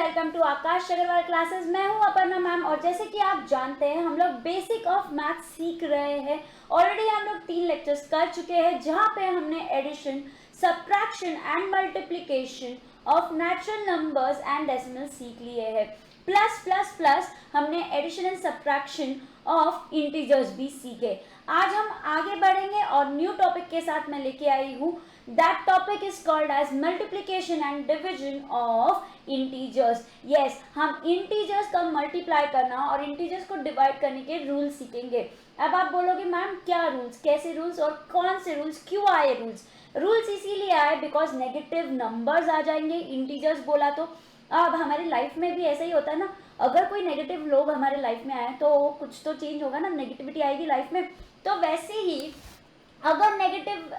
Welcome to Akash Agarwal classes. मैं हूं Aparna ma'am और जैसे कि आप जानते हैं हम लोग बेसिक ऑफ मैथ सीख रहे हैं। ऑलरेडी हम लोग 3 लेक्चर्स कर चुके हैं जहां पे हमने addition, subtraction and multiplication of natural numbers and decimal सीख लिए हैं। प्लस प्लस प्लस हमने addition and subtraction of integers भी सीखे। आज हम आगे बढ़ेंगे और न्यू टॉपिक के साथ मैं लेके आई हूँ। That topic is called as multiplication and division of integers. Yes, हम integers का multiply करना और integers को divide करने के रूल्स सीखेंगे। अब आप बोलोगे मैम क्या रूल्स, कैसे रूल्स और कौन से रूल्स, क्यों आए रूल्स? रूल्स इसीलिए आए बिकॉज नेगेटिव नंबर्स आ जाएंगे इंटीजर्स बोला तो। अब हमारी लाइफ में भी ऐसा ही होता है ना, अगर कोई नेगेटिव लोग हमारे लाइफ में आए तो कुछ तो चेंज होगा ना, नेगेटिविटी आएगी लाइफ में। तो वैसे ही अगर नेगेटिव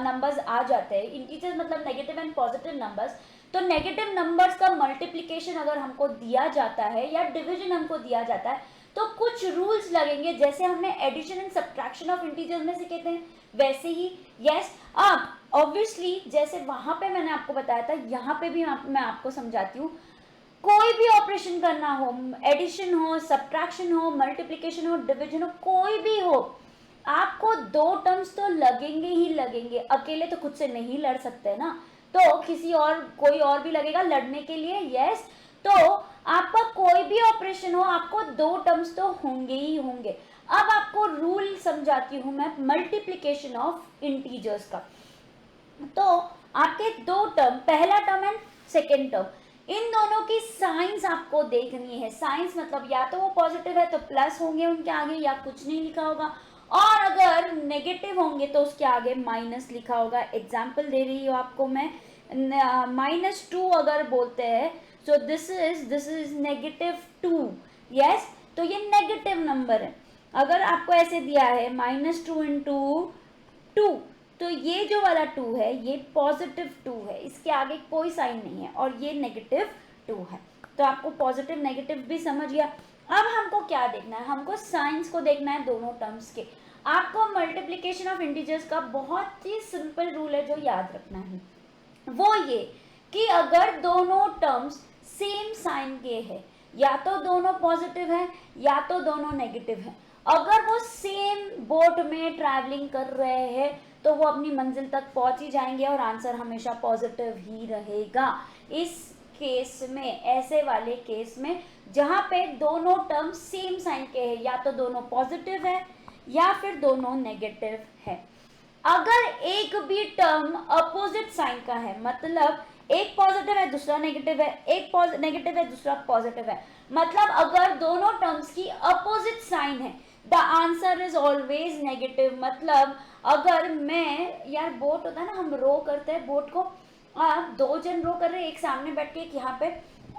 नंबर्स आ जाते हैं, इंटीजर्स मतलब नेगेटिव एंड पॉजिटिव नंबर्स, तो नेगेटिव नंबर्स का मल्टीप्लिकेशन अगर हमको दिया जाता है या डिवीजन हमको दिया जाता है तो कुछ रूल्स लगेंगे, जैसे हमने addition and subtraction of integers में सीखे थे वैसे ही। यस, अब ऑब्वियसली जैसे वहां पे मैंने आपको बताया था, यहाँ पे भी मैं आपको समझाती हूँ। कोई भी ऑपरेशन करना हो, एडिशन हो, सब्ट्रैक्शन हो, मल्टीप्लिकेशन हो, डिवीजन हो, कोई भी हो, आपको दो टर्म्स तो लगेंगे ही लगेंगे। अकेले तो खुद से नहीं लड़ सकते ना, तो किसी और कोई और भी लगेगा लड़ने के लिए। यस, तो आपका कोई भी ऑपरेशन हो आपको दो टर्म्स तो होंगे ही होंगे। अब आपको रूल समझाती हूँ मैं मल्टीप्लिकेशन ऑफ इंटीजर्स का। तो आपके दो टर्म, पहला टर्म एंड सेकेंड टर्म, इन दोनों की साइंस आपको देखनी है। साइंस मतलब या तो वो पॉजिटिव है तो प्लस होंगे उनके आगे या कुछ नहीं लिखा होगा, और अगर नेगेटिव होंगे तो उसके आगे माइनस लिखा होगा। एग्जाम्पल दे रही हूँ आपको मैं, -2 अगर बोलते हैं सो दिस इज -2। यस, तो ये नेगेटिव नंबर है। अगर आपको ऐसे दिया है -2 × 2, तो ये जो वाला 2 है ये पॉजिटिव 2 है, इसके आगे कोई साइन नहीं है, और ये नेगेटिव 2 है। तो आपको पॉजिटिव नेगेटिव भी समझ गया। अब हमको क्या देखना है, हमको साइंस को देखना है दोनों टर्म्स के। आपको मल्टीप्लिकेशन ऑफ इंटीजर्स का बहुत ही सिंपल रूल है जो याद रखना है, वो ये कि अगर दोनों टर्म्स सेम साइन के हैं, या तो दोनों पॉजिटिव है या तो दोनों नेगेटिव है, अगर वो सेम बोट में ट्रैवलिंग कर रहे हैं तो वो अपनी मंजिल तक पहुंच ही जाएंगे और आंसर हमेशा पॉजिटिव ही रहेगा। इस केस में, ऐसे वाले केस में जहां पे दोनों टर्म सेम साइन के हैं, या तो दोनों पॉजिटिव है या फिर दोनों नेगेटिव है। अगर एक भी टर्म अपोजिट साइन का है, मतलब एक पॉजिटिव है दूसरा नेगेटिव है, एक नेगेटिव है दूसरा पॉजिटिव है, मतलब अगर दोनों टर्म्स की अपोजिट साइन है, the answer is always negative. मतलब अगर मैं, यार बोट होता है ना, हम रो करते हैं बोट को, दो जन रो कर रहे हैं एक सामने बैठ के एक यहाँ पे,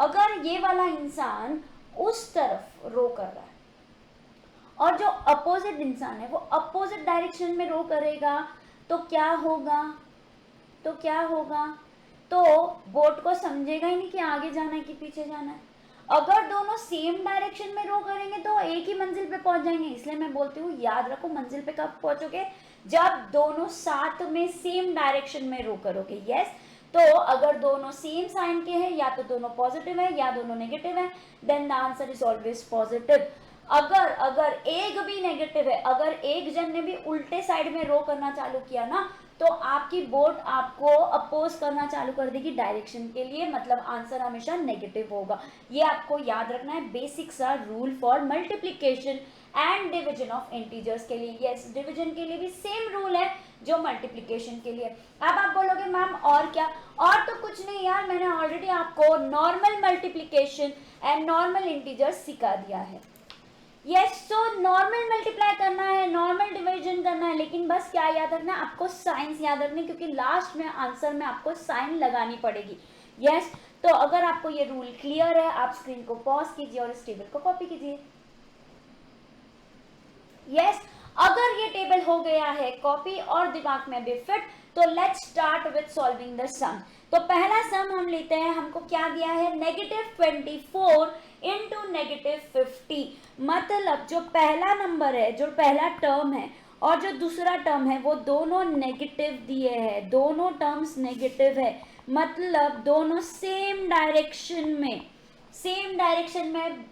अगर ये वाला इंसान उस तरफ रो कर रहा है और जो अपोजिट इंसान है वो अपोजिट डायरेक्शन में रो करेगा, तो क्या होगा, तो बोट को समझेगा ही नहीं कि आगे जाना है कि पीछे जाना है। अगर दोनों सेम डायरेक्शन में रो करेंगे तो एक ही मंजिल पे पहुंच जाएंगे। इसलिए मैं बोलती हूँ याद रखो, मंजिल पे कब पहुंचोगे, जब दोनों साथ में सेम डायरेक्शन में रो करोगे। यस, तो अगर दोनों सेम साइन के हैं, या तो दोनों पॉजिटिव है या दोनों नेगेटिव है, then the answer is always positive. अगर एक भी नेगेटिव है, अगर एक जन ने भी उल्टे साइड में रो करना चालू किया ना, तो आपकी बोट आपको अपोज करना चालू कर देगी डायरेक्शन के लिए, मतलब आंसर हमेशा नेगेटिव होगा। ये आपको याद रखना है, बेसिक सा rule for multiplication and division of integers के लिए। यस, डिवीजन के लिए भी सेम रूल है जो मल्टीप्लिकेशन के लिए। अब आप बोलोगे मैम और क्या, और तो कुछ नहीं यार, मैंने ऑलरेडी आपको normal multiplication and normal integers सिखा दिया है। यस, तो नॉर्मल मल्टीप्लाई करना है, नॉर्मल डिवीजन करना है, लेकिन बस क्या याद रखना है, आपको साइंस याद रखनी है, क्योंकि लास्ट में आंसर में आपको साइन लगानी पड़ेगी। यस, तो अगर आपको ये रूल क्लियर है, आप स्क्रीन को पॉज कीजिए और इस टेबल को कॉपी कीजिए। यस, अगर ये टेबल हो गया है कॉपी और दिमाग में भी फिट, तो let's start with solving the sum. तो पहला सम हम लेते हैं, हमको क्या दिया है, -24 × -50। मतलब जो पहला नंबर है, जो पहला टर्म है और जो दूसरा टर्म है, वो दोनों नेगेटिव दिए हैं, दोनों टर्म्स नेगेटिव है, मतलब दोनों सेम डायरेक्शन में सेम डायरेक्शन में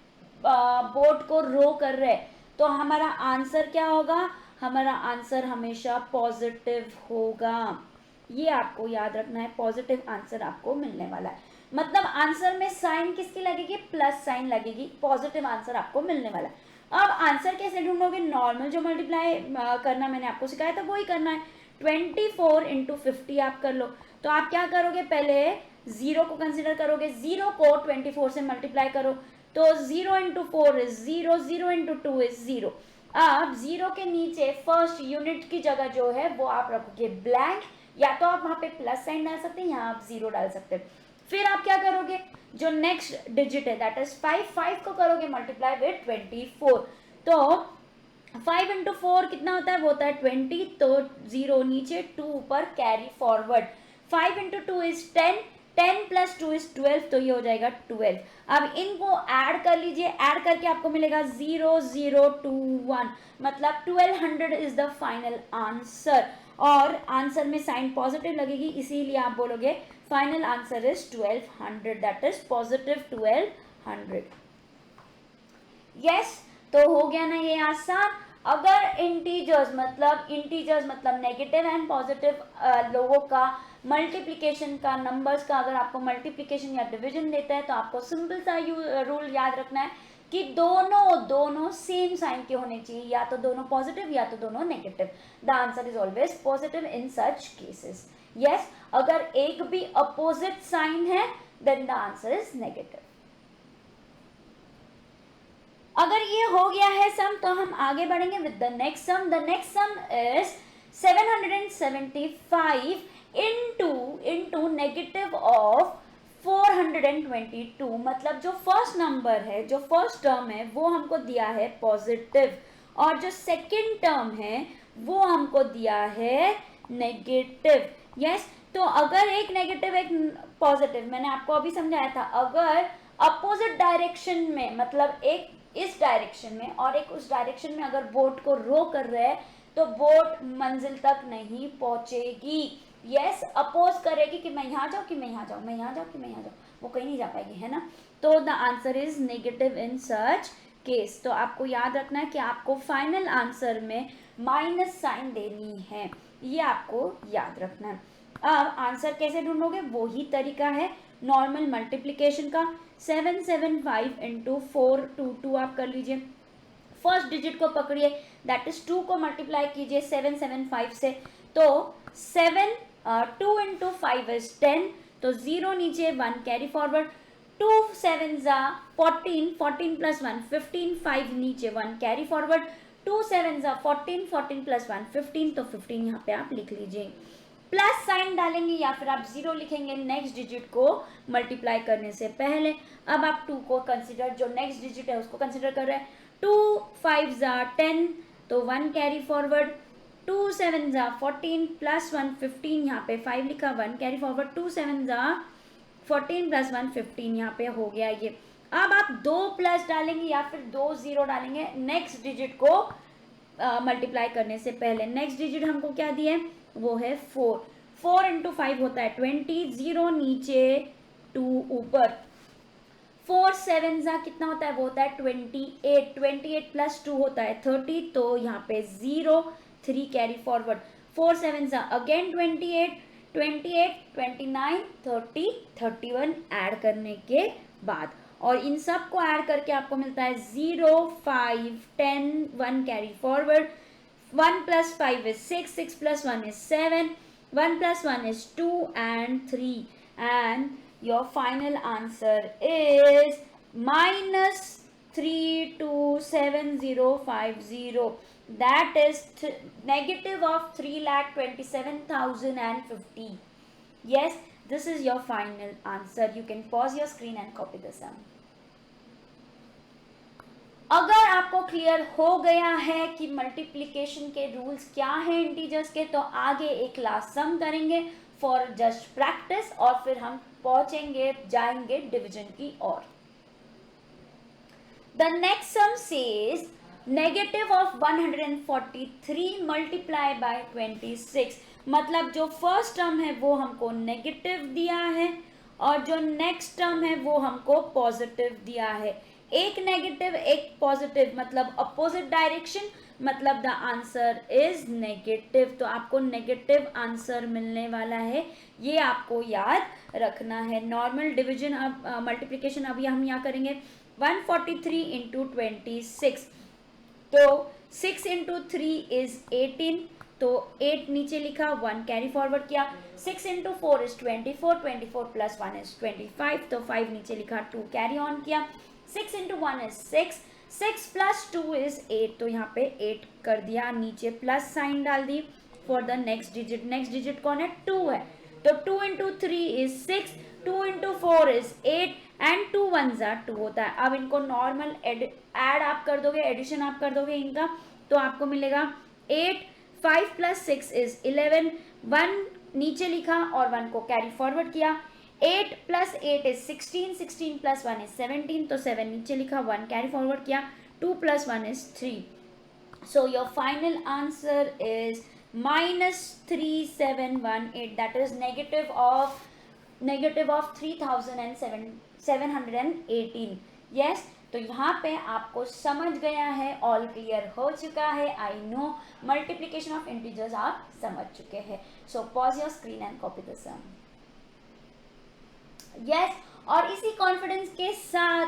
बोट को रो कर रहे हैं, तो हमारा आंसर क्या होगा, हमारा आंसर हमेशा पॉजिटिव होगा। ये आपको याद रखना है, पॉजिटिव आंसर आपको मिलने वाला है। मतलब आंसर में साइन किसकी लगेगी, प्लस साइन लगेगी, पॉजिटिव आंसर आपको मिलने वाला है। अब आंसर कैसे ढूंढोगे, नॉर्मल जो मल्टीप्लाई करना मैंने आपको सिखाया था वही करना है। 24 इंटू 50 आप कर लो। तो आप क्या करोगे, पहले 0 को कंसिडर करोगे, 0 को 24 से मल्टीप्लाई करो, तो 0 इंटू 4 इज 0, 0 इंटू 2 इज 0। अब 0 के नीचे फर्स्ट यूनिट की जगह जो है वो आप रखोगे ब्लैंक, या तो आप वहां पे प्लस साइन डाल सकते हैं, यहाँ आप 0 डाल सकते हैं। फिर आप क्या करोगे, जो नेक्स्ट डिजिट है दैट इज 5 को करोगे मल्टीप्लाई विद 24। तो 5 इंटू 4 कितना होता है, वो होता है 20, तो 0 नीचे, 2 ऊपर, carry forward. 5 into 2 is 10, 10 plus 2 is 12, तो ये हो जाएगा 12। अब इनको ऐड कर लीजिए, ऐड करके आपको मिलेगा 0021, मतलब 1200 इज द फाइनल आंसर। और आंसर में साइन पॉजिटिव लगेगी, इसीलिए आप बोलोगे final answer is 1200, that is positive 1200। Yes, तो हो गया ना ये आसान। अगर इंटीजर्स मतलब नेगेटिव एंड पॉजिटिव लोगों का मल्टीप्लिकेशन का, नंबर्स का अगर आपको मल्टीप्लिकेशन या डिवीजन देता है, तो आपको सिंपल सा रूल याद रखना है कि दोनों सेम साइन के होने चाहिए, या तो दोनों पॉजिटिव या तो दोनों negative. The answer is always positive in such cases. Yes, अगर एक भी अपोजिट साइन है then the answer is negative. अगर ये हो गया है सम, तो हम आगे बढ़ेंगे with the next some. The next some is 775 into negative of 422। मतलब जो फर्स्ट नंबर है, जो फर्स्ट टर्म है वो हमको दिया है पॉजिटिव, और जो सेकेंड टर्म है वो हमको दिया है नेगेटिव। यस, तो अगर एक नेगेटिव एक पॉजिटिव, मैंने आपको अभी समझाया था, अगर अपोजिट डायरेक्शन में, मतलब एक इस डायरेक्शन में और एक उस डायरेक्शन में अगर बोट को रो कर रहे हैं, तो बोट मंजिल तक नहीं पहुंचेगी। यस, अपोज करेगी कि मैं यहाँ जाऊँ कि मैं यहाँ जाऊँ, मैं यहाँ जाऊँ कि मैं यहाँ जाऊँ, वो कहीं नहीं जा पाएगी, है ना। तो the answer is negative in such case. तो आपको याद रखना है कि आपको फाइनल आंसर में माइनस साइन देनी है, ये आपको याद रखना है। अब आंसर कैसे ढूंढोगे, वही तरीका है नॉर्मल मल्टीप्लिकेशन का। 775 इंटू 422 आप कर लीजिए। फर्स्ट डिजिट को पकड़िए, दैट इज 2 को मल्टीप्लाई कीजिए 775 से, तो 2 इंटू 5 इज 10, तो 0 नीचे, 1 कैरी फॉरवर्ड, 2 7 जा 14, 14 प्लस 1 15, 5 नीचे, 1 कैरी फॉरवर्ड, 2 7 जा 14, 14 प्लस 1 15, तो 15 यहाँ पे आप लिख लीजिए। प्लस साइन डालेंगे या फिर आप 0 लिखेंगे नेक्स्ट डिजिट को मल्टीप्लाई करने से पहले। अब आप 2 को कंसिडर, जो नेक्स्ट डिजिट है उसको कंसिडर कर रहे हैं। 2 5 जा 10, तो 1 कैरी फॉरवर्ड, 2 7 जा 14 प्लस 1 15, यहाँ पे 5 लिखा, 1 कैरी फॉरवर्ड, 2 7 जा 14 प्लस 1 15, यहाँ पे हो गया ये। अब आप 2 प्लस डालेंगे या फिर 2 0 डालेंगे नेक्स्ट डिजिट को मल्टीप्लाई करने से पहले। नेक्स्ट डिजिट हमको क्या दिया है, वो है 4। 4 इंटू 5 होता है 20, 0 नीचे, 2 ऊपर, 4 7 जा कितना होता है, वो होता है 28, 28 प्लस 2 होता है 30, तो यहाँ पे 0, 3 कैरी फॉरवर्ड, 4 7 जा अगेन 28, 28 29 30 31 ऐड करने के बाद, और इन सब को ऐड करके आपको मिलता है 0 5 10 1 carry forward, 1 plus 5 is 6, 6 plus 1 is 7, 1 plus 1 is 2 and 3, and your final answer is minus 327050. That is negative of 3,27,050. Yes, this is your final answer. You can pause your screen and copy the sum. अगर आपको clear हो गया है कि multiplication के rules क्या हैं integers के, तो आगे एक लास्ट सम करेंगे फॉर जस्ट प्रैक्टिस, और फिर हम जाएंगे डिवीजन की ओर। The next sum says negative of 143 multiply by 26। मतलब जो फर्स्ट टर्म है वो हमको नेगेटिव दिया है, और जो नेक्स्ट टर्म है वो हमको पॉजिटिव दिया है। एक नेगेटिव एक पॉजिटिव मतलब अपोजिट डायरेक्शन, मतलब द आंसर इज नेगेटिव। तो आपको नेगेटिव आंसर मिलने वाला है, ये आपको याद रखना है। नॉर्मल डिवीजन अब मल्टीप्लिकेशन अभी हम यहाँ करेंगे। 143 इंटू 26, तो 6 इंटू 3 इज 18, तो 8 नीचे लिखा, 1 कैरी फॉरवर्ड किया। 6 इंटू 4 इज 24, 24 प्लस 1 इज 25, तो 5 नीचे लिखा, 2 कैरी ऑन किया। 6 इंटू 1 इज 6, 6 प्लस 2 इज 8, तो यहाँ पे 8 कर दिया, नीचे प्लस साइन डाल दी for the next digit. Next digit कौन है? 2 है, तो 2 into 3 is 6, 2 into 4 is 8 and 2 1 ज़ा 2 होता है। अब इनको नॉर्मल ऐड आप कर दोगे, एडिशन आप कर दोगे इनका, तो आपको मिलेगा 8, 5 प्लस 6 इज 11, 1 नीचे लिखा और 1 को कैरी फॉरवर्ड किया। 8 प्लस 8 इज 16, 16 प्लस 1 इज 17, तो 7 नीचे लिखा, 1 कैरी फॉरवर्ड किया। 2 plus 1 is 3, so your final answer is -3718, that is negative of 3718। yes, तो यहाँ पे आपको समझ गया है, ऑल क्लियर हो चुका है। I know multiplication of integers आप समझ चुके हैं। So pause your screen and copy the sum. Yes, और इसी कॉन्फिडेंस के साथ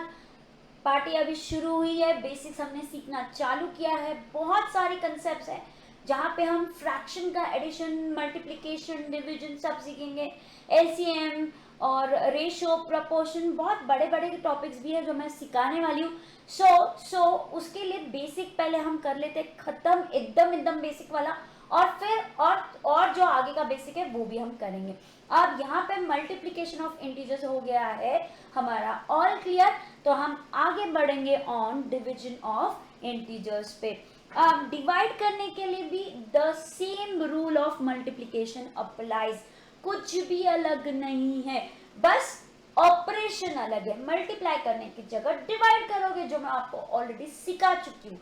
पार्टी अभी शुरू हुई है। बेसिक्स हमने सीखना चालू किया है। बहुत सारे कंसेप्ट्स हैं जहाँ पे हम फ्रैक्शन का एडिशन, मल्टीप्लिकेशन, डिवीजन सब सीखेंगे, एलसीएम और रेशो, प्रपोर्शन, बहुत बड़े बड़े टॉपिक्स भी है जो मैं सिखाने वाली हूँ। सो उसके लिए बेसिक पहले हम कर लेते हैं खत्म, एकदम बेसिक वाला, और फिर और जो आगे का बेसिक है वो भी हम करेंगे। अब यहाँ पे मल्टीप्लिकेशन ऑफ इंटीजर्स हो गया है हमारा ऑल क्लियर, तो हम आगे बढ़ेंगे ऑन डिवीजन ऑफ इंटीजर्स पे। अब डिवाइड करने के लिए भी the same rule of multiplication applies, कुछ भी अलग नहीं है, बस ऑपरेशन अलग है। मल्टीप्लाई करने की जगह डिवाइड करोगे, जो मैं आपको ऑलरेडी सिखा चुकी हूँ।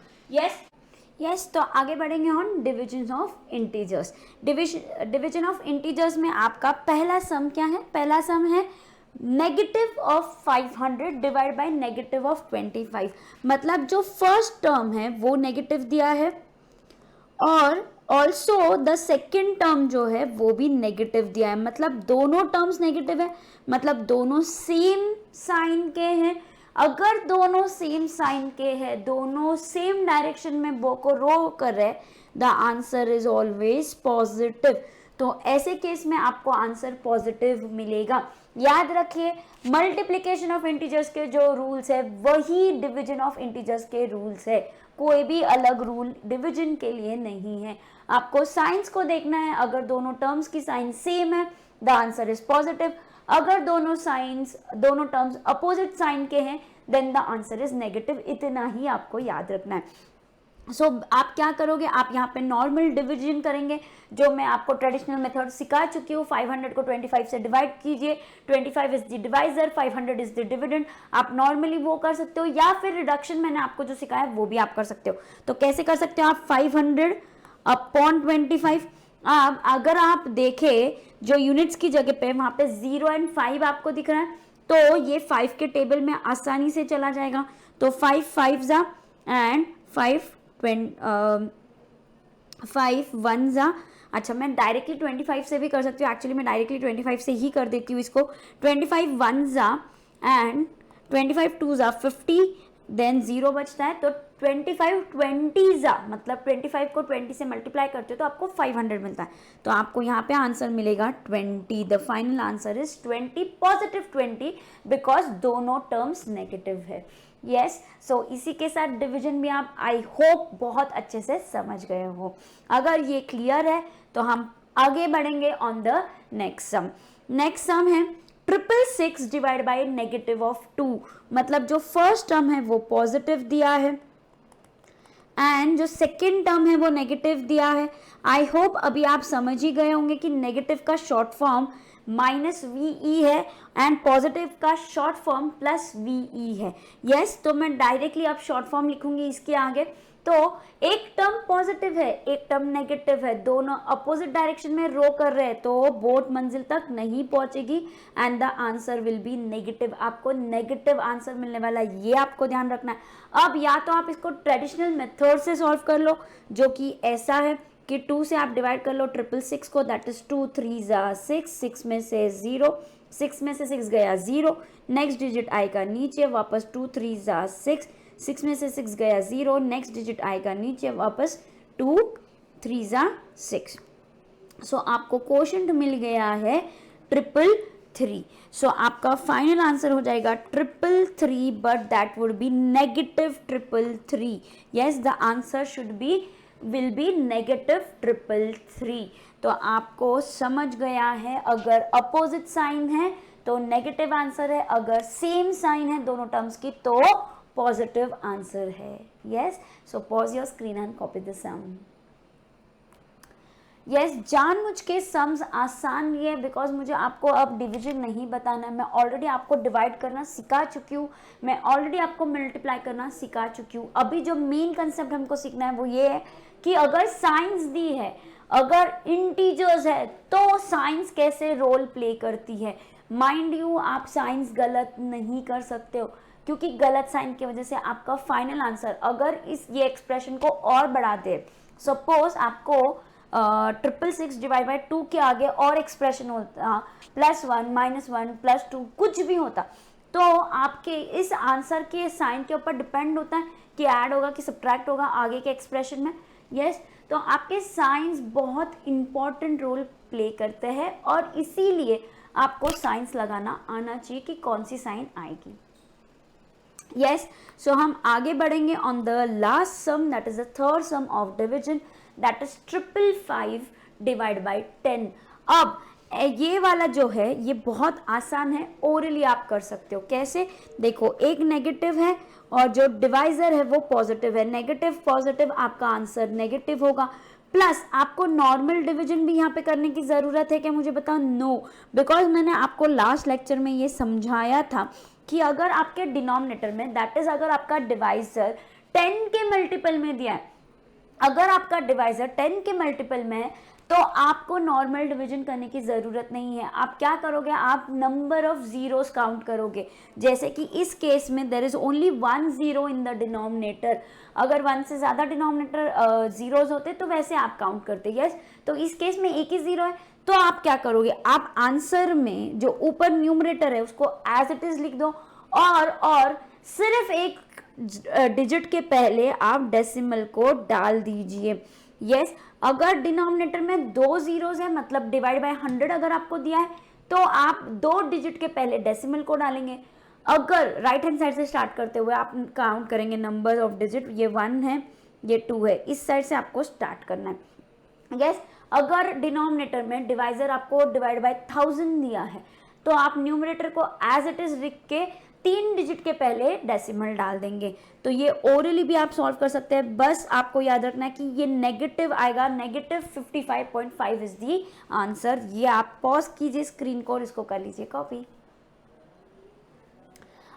यस, तो आगे बढ़ेंगे on division of integers. Division of integers में आपका पहला सम क्या है? पहला सम है negative of 500 divide by negative of 25, मतलब जो फर्स्ट टर्म है वो नेगेटिव दिया है और ऑल्सो द सेकेंड टर्म जो है वो भी नेगेटिव दिया है, मतलब दोनों टर्म्स नेगेटिव है, मतलब दोनों सेम साइन के हैं। अगर दोनों सेम साइन के हैं, दोनों सेम डायरेक्शन में बो को रो कर रहे, the answer is always positive. तो ऐसे केस में आपको आंसर पॉजिटिव मिलेगा। याद रखिए, मल्टीप्लिकेशन ऑफ इंटीजर्स के जो रूल्स है वही डिवीजन ऑफ इंटीजर्स के रूल्स है, कोई भी अलग रूल डिवीजन के लिए नहीं है। आपको साइंस को देखना है, अगर दोनों टर्म्स की साइन सेम है द आंसर इज पॉजिटिव, अगर दोनों टर्म्स अपोजिट साइन के हैं then the answer is negative. इतना ही आपको याद रखना है। सो आप क्या करोगे, आप यहाँ पे नॉर्मल डिवीजन करेंगे, जो मैं आपको ट्रेडिशनल मेथड सिखा चुकी हूँ। 500 को 25 से डिवाइड कीजिए, 25 is the divisor, 500 is the dividend. आप नॉर्मली वो कर सकते हो, या फिर रिडक्शन मैंने आपको जो सिखाया वो भी आप कर सकते हो। तो कैसे कर सकते हो आप? 500 अपॉन 25। अब अगर आप देखें जो यूनिट्स की जगह पे वहाँ पे 0 एंड 5 आपको दिख रहा है, तो ये 5 के टेबल में आसानी से चला जाएगा। तो 5 5 ज़ा एंड 5 1 ज़ा। अच्छा, मैं डायरेक्टली 25 से भी कर सकती हूँ, एक्चुअली मैं डायरेक्टली 25 से ही कर देती हूँ इसको। 25 1 ज़ा एंड 25 2 ज़ा 50, देन 0 बचता है, तो 25 20 ज़ा, मतलब 25 को 20 से मल्टीप्लाई करते हो तो आपको 500 मिलता है। तो आपको यहाँ पे आंसर मिलेगा 20। The final answer is 20, positive 20, because दोनों टर्म्स नेगेटिव है। यस, सो इसी के साथ डिवीजन भी आप आई होप बहुत अच्छे से समझ गए हो। अगर ये क्लियर है तो हम आगे बढ़ेंगे on the next some. Next sum है 666 डिवाइड बाई नेगेटिव ऑफ 2, मतलब जो फर्स्ट टर्म है वो पॉजिटिव दिया है एंड जो सेकेंड टर्म है वो नेगेटिव दिया है। आई होप अभी आप समझ ही गए होंगे कि नेगेटिव का शॉर्ट फॉर्म -VE है एंड पॉजिटिव का शॉर्ट फॉर्म +VE है। यस, तो मैं डायरेक्टली अब शॉर्ट फॉर्म लिखूंगी इसके आगे, तो एक टर्म पॉजिटिव है, एक टर्म नेगेटिव है, दोनों अपोजिट डायरेक्शन में रो कर रहे हैं, तो बोट मंजिल तक नहीं पहुंचेगी and the answer will be negative. आपको नेगेटिव आंसर मिलने वाला है, ये आपको ध्यान रखना है। अब या तो आप इसको ट्रेडिशनल मेथड से सॉल्व कर लो, जो कि ऐसा है कि 2 से आप डिवाइड कर लो 666 को, दैट इज 2 3 जा 6, 6 में से 0, 6 में से 6 गया 0, नेक्स्ट डिजिट आएगा नीचे वापस 2 3 जा 6, 6 में से 6 गया 0, नेक्स्ट डिजिट आएगा नीचे वापस 2 3 जा 6। सो आपको क्वोशंट मिल गया है 333। सो आपका फाइनल आंसर हो जाएगा 333, but that would be negative 333। Yes, the answer should be will be negative 333। तो आपको समझ गया है, अगर अपोजिट साइन है तो नेगेटिव आंसर है, अगर सेम साइन है दोनों टर्म्स की तो पॉजिटिव आंसर है। Yes, so pause your screen and copy the sum. Yes, जानबूझ के सम्स आसान ये है बिकॉज मुझे आपको अब डिवीजन नहीं बताना है। मैं ऑलरेडी आपको डिवाइड करना सिखा चुकी हूँ, मैं ऑलरेडी आपको मल्टीप्लाई करना सिखा चुकी हूँ। अभी जो मेन कंसेप्ट हमको सीखना है वो ये है कि अगर साइंस दी है, अगर इंटीजर्स है, तो साइंस कैसे रोल प्ले करती है। माइंड यू, आप साइंस गलत नहीं कर सकते हो, क्योंकि गलत साइन की वजह से आपका फाइनल आंसर अगर ये एक्सप्रेशन को और बढ़ा दे, सपोज आपको 666 डिवाइड बाई 2 के आगे और एक्सप्रेशन होता +1 -1 +2 कुछ भी होता, तो आपके इस आंसर के साइन के ऊपर डिपेंड होता है कि ऐड होगा कि सब्ट्रैक्ट होगा आगे के एक्सप्रेशन में। यस, तो आपके साइंस बहुत इंपॉर्टेंट रोल प्ले करते हैं और इसीलिए आपको साइंस लगाना आना चाहिए कि कौन सी साइन आएगी। यस, सो हम आगे बढ़ेंगे on the last sum, that is the third sum of division, that is 555 divide by 10। अब ये वाला जो है ये बहुत आसान है, ओरली आप कर सकते हो। कैसे? देखो, एक नेगेटिव है और जो डिवाइजर है वो पॉजिटिव है, नेगेटिव पॉजिटिव आपका आंसर नेगेटिव होगा। प्लस आपको नॉर्मल डिवीजन भी यहाँ पे करने की ज़रूरत है क्या, मुझे बताओ? नो, बिकॉज मैंने आपको लास्ट लेक्चर में ये समझाया था कि अगर आपके डिनोमिनेटर में, दैट इज अगर आपका डिवाइजर 10 के मल्टीपल में दिया है, अगर आपका डिवाइजर 10 के मल्टीपल में है तो आपको नॉर्मल डिवीजन करने की ज़रूरत नहीं है। आप क्या करोगे, आप नंबर ऑफ जीरोस काउंट करोगे। जैसे कि इस केस में there is only 1 0 in the denominator, अगर 1 से ज़्यादा डिनोमिनेटर जीरोस होते तो वैसे आप काउंट करते। यस, तो इस केस में एक ही जीरो है, तो आप क्या करोगे, आप आंसर में जो ऊपर न्यूमरेटर है उसको एज इट इज लिख दो और सिर्फ एक डिजिट के पहले आप डेसिमल को डाल दीजिए। यस, अगर डिनोमिनेटर में 2 जीरोस है, मतलब डिवाइड बाय 100 अगर आपको दिया है तो आप 2 डिजिट के पहले डेसिमल को डालेंगे। अगर राइट हैंड साइड से स्टार्ट करते हुए आप काउंट करेंगे नंबर ऑफ डिजिट, ये 1 है, ये 2 है, इस साइड से आपको स्टार्ट करना है। यस, अगर डिनोमिनेटर में डिवाइजर आपको डिवाइड बाय 1000 दिया है तो आप न्यूमरेटर को एज इट इज लिख के 3 डिजिट के पहले डेसिमल डाल देंगे। तो ये ओरली भी आप सॉल्व कर सकते हैं, बस आपको याद रखना है कि ये नेगेटिव आएगा, नेगेटिव 55.5 इज दी आंसर। ये आप पॉज कीजिए स्क्रीन को और इसको कर लीजिए कॉपी।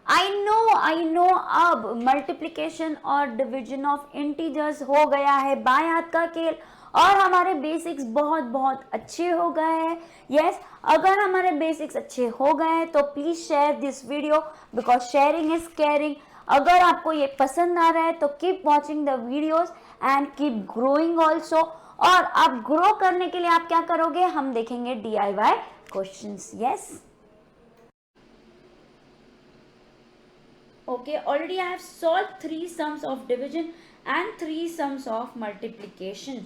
आई नो अब मल्टीप्लिकेशन और डिवीजन ऑफ इंटीजर्स हो गया है बाएं हाथ का खेल और हमारे बेसिक्स बहुत बहुत अच्छे हो गए हैं। यस, अगर हमारे बेसिक्स अच्छे हो गए हैं तो please share this video because sharing is caring. अगर आपको ये पसंद आ रहा है तो keep watching the videos and keep growing also. और आप ग्रो करने के लिए आप क्या करोगे, हम देखेंगे DIY questions. Yes, okay, already I have solved 3 sums of division and 3 sums of multiplication.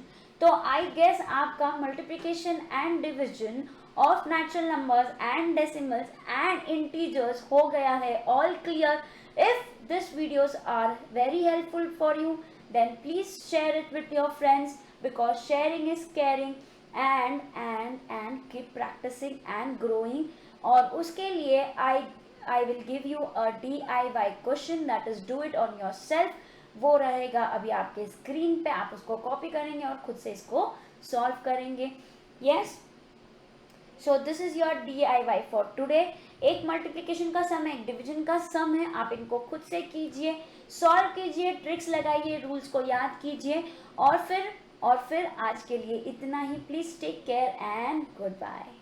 तो I guess आपका multiplication and division of natural numbers and decimals and integers हो गया है all clear. If these videos are very helpful for you then please share it with your friends because sharing is caring and keep practicing and growing. और उसके लिए I will give you a DIY question, that is do it on yourself. वो रहेगा अभी आपके screen पे, आप उसको कॉपी करेंगे और खुद से इसको सॉल्व करेंगे। Yes, so this is your DIY for today. एक मल्टीप्लिकेशन का सम है, एक डिवीजन का सम है, आप इनको खुद से कीजिए, सॉल्व कीजिए, ट्रिक्स लगाइए, रूल्स को याद कीजिए, और फिर आज के लिए इतना ही। Please take care and good bye.